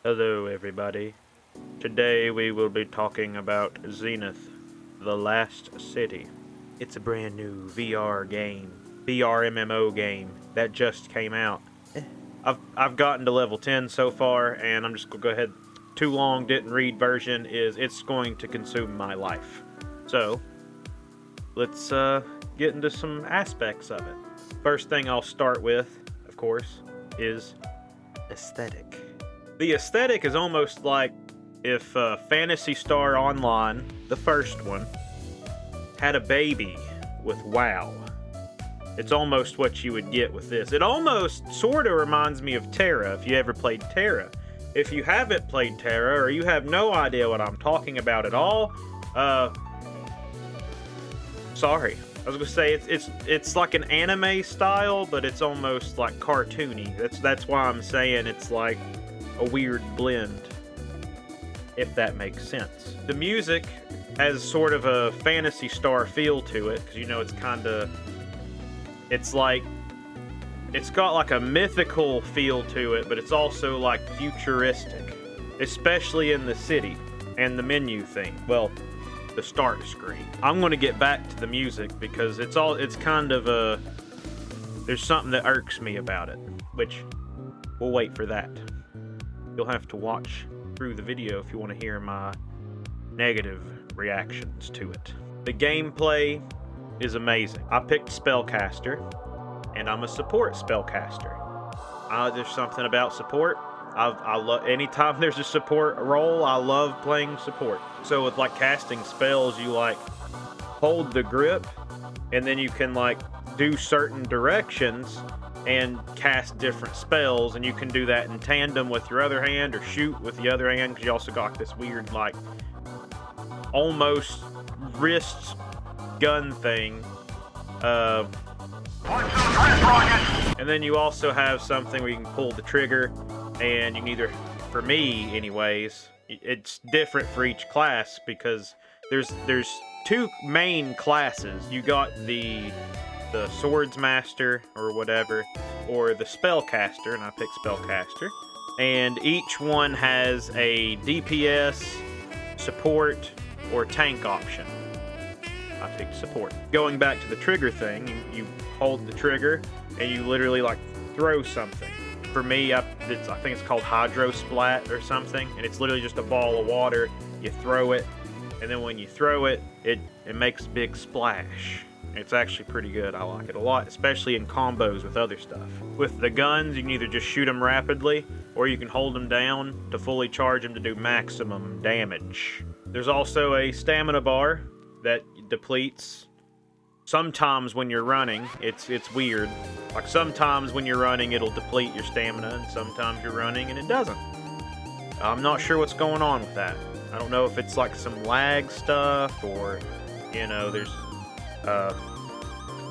Hello everybody. Today we will be talking about Zenith The Last City. It's a brand new VR game, VRMMO game that just came out. I've gotten to level 10 so far, and I'm just gonna go ahead. Too long, didn't read version is it's going to consume my life. So let's get into some aspects of it. First thing I'll start with, of course, is aesthetic. The aesthetic is almost like if Phantasy Star Online, the first one, had a baby with WoW. It's almost what you would get with this. It almost sort of reminds me of Terra, if you ever played Terra. If you haven't played Terra, or you have no idea what I'm talking about at all, sorry. I was gonna say it's like an anime style, but it's almost like cartoony. That's why I'm saying it's like a weird blend, if that makes sense. The music has sort of a Phantasy Star feel to it, because you know it's got like a mythical feel to it, but it's also like futuristic, especially in the city and the menu thing. Well, the start screen. I'm going to get back to the music because it's kind of there's something that irks me about it, which we'll wait for that. You'll have to watch through the video if you want to hear my negative reactions to it. The gameplay is amazing. I picked Spellcaster, and I'm a support Spellcaster. There's something about support. I love anytime there's a support role. I love playing support. So with like casting spells, you like hold the grip, and then you can like do certain directions and cast different spells, and you can do that in tandem with your other hand or shoot with the other hand, because you also got this weird like almost wrist gun thing. And then you also have something where you can pull the trigger, and you can either, for me anyways, it's different for each class because there's two main classes. You got the Swords Master or whatever, or the Spellcaster, and I picked Spellcaster. And each one has a DPS, support, or tank option. I picked support. Going back to the trigger thing, you hold the trigger and you literally like throw something. For me, I think it's called Hydro Splat or something, and it's literally just a ball of water. You throw it, and then when you throw it, it makes a big splash. It's actually pretty good. I like it a lot, especially in combos with other stuff. With the guns, you can either just shoot them rapidly, or you can hold them down to fully charge them to do maximum damage. There's also a stamina bar that depletes. Sometimes when you're running, it's weird. Like sometimes when you're running, it'll deplete your stamina, and sometimes you're running and it doesn't. I'm not sure what's going on with that. I don't know if it's like some lag stuff, or, you know, there's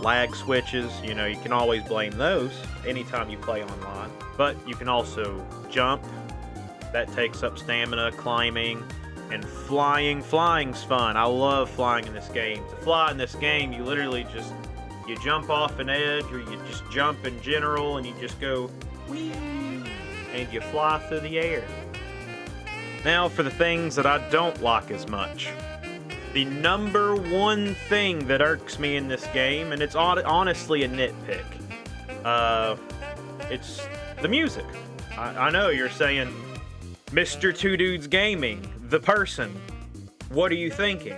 lag switches. You know, you can always blame those anytime you play online. But you can also jump. That takes up stamina, climbing, and flying. Flying's fun. I love flying in this game. To fly in this game, you literally you jump off an edge, or you just jump in general, and you just go whee, and you fly through the air. Now for the things that I don't like as much. The number one thing that irks me in this game, and it's honestly a nitpick, it's the music. I know you're saying, Mr. Two Dudes Gaming, the person, what are you thinking?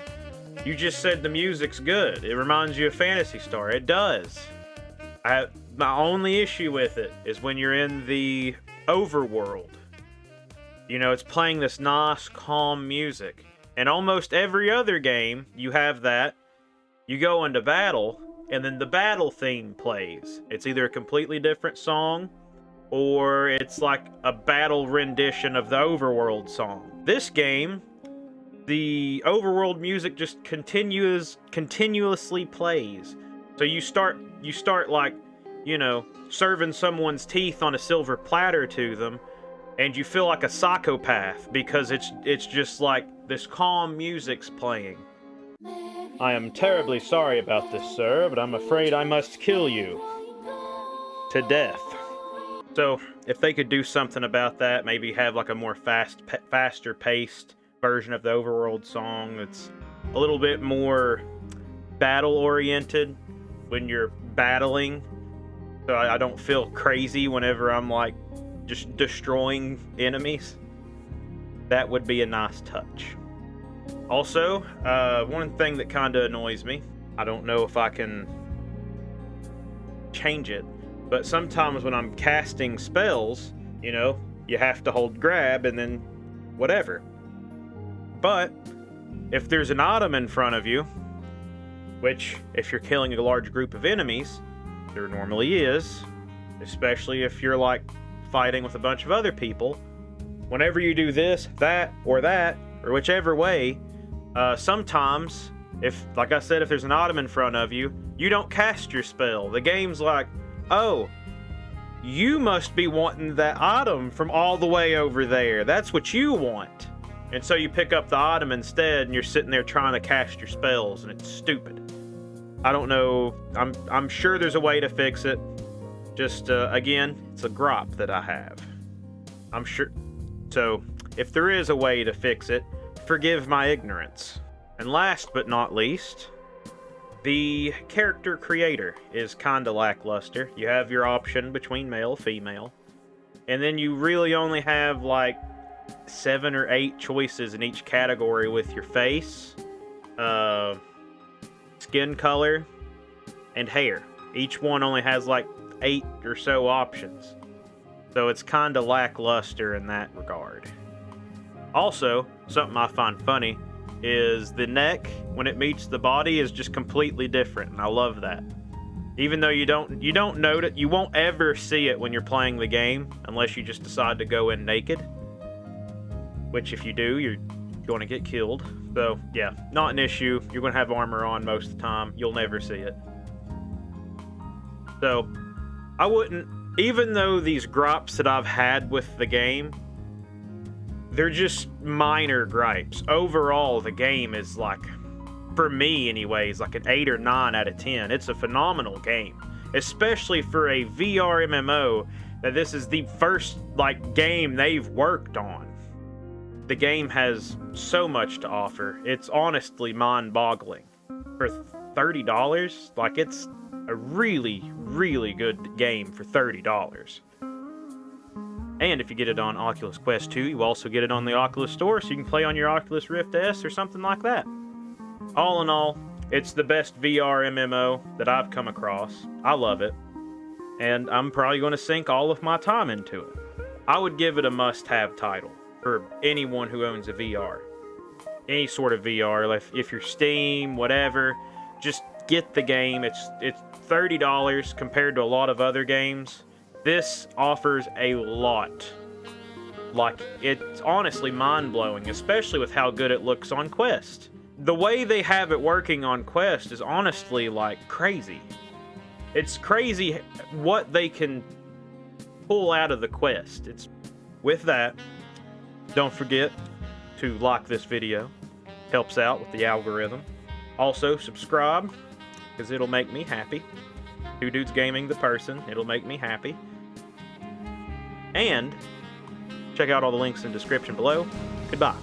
You just said the music's good. It reminds you of Phantasy Star. It does. My only issue with it is when you're in the overworld. You know, it's playing this nice, calm music. And almost every other game, you have that. You go into battle, and then the battle theme plays. It's either a completely different song, or it's like a battle rendition of the overworld song. This game, the overworld music just continuously plays. So you start like, you know, serving someone's teeth on a silver platter to them, and you feel like a psychopath because it's just like this calm music's playing. I am terribly sorry about this, sir, but I'm afraid I must kill you to death. So if they could do something about that, maybe have like a more faster paced version of the overworld song that's a little bit more battle oriented when you're battling, so I don't feel crazy whenever I'm like just destroying enemies. That would be a nice touch. Also, one thing that kind of annoys me, I don't know if I can change it, but sometimes when I'm casting spells, you know, you have to hold grab and then whatever. But if there's an item in front of you, which if you're killing a large group of enemies, there normally is, especially if you're like fighting with a bunch of other people, whenever you do this, that, or whichever way, sometimes, if, like I said, if there's an item in front of you, you don't cast your spell. The game's like, oh, you must be wanting that item from all the way over there. That's what you want. And so you pick up the item instead, and you're sitting there trying to cast your spells, and it's stupid. I don't know. I'm sure there's a way to fix it. Just, again, it's a grop that I have. I'm sure. So, if there is a way to fix it, forgive my ignorance. And last but not least, the character creator is kinda lackluster. You have your option between male, female, and then you really only have like 7 or 8 choices in each category with your face, skin color, and hair. Each one only has like 8 or so options. So it's kinda lackluster in that regard. Also, something I find funny is the neck, when it meets the body, is just completely different, and I love that. Even though you don't note it, you won't ever see it when you're playing the game, unless you just decide to go in naked. Which, if you do, you're going to get killed. So, yeah, not an issue. You're going to have armor on most of the time. You'll never see it. So, I wouldn't... Even though these grops that I've had with the game, they're just minor gripes. Overall, the game is like, for me anyways, like an 8 or 9 out of 10. It's a phenomenal game. Especially for a VRMMO, that this is the first, like, game they've worked on. The game has so much to offer. It's honestly mind-boggling. For $30, like, it's a really, really good game for $30. And if you get it on Oculus Quest 2, you also get it on the Oculus Store, so you can play on your Oculus Rift S or something like that. All in all, it's the best VR MMO that I've come across. I love it. And I'm probably going to sink all of my time into it. I would give it a must-have title for anyone who owns a VR. Any sort of VR, if you're Steam, whatever, just get the game. It's $30 compared to a lot of other games. This offers a lot. Like, it's honestly mind-blowing, especially with how good it looks on Quest. The way they have it working on Quest is honestly, like, crazy. It's crazy what they can pull out of the Quest. With that, don't forget to like this video. Helps out with the algorithm. Also, subscribe, because it'll make me happy. Two Dudes Gaming, the person. It'll make me happy. And check out all the links in the description below. Goodbye.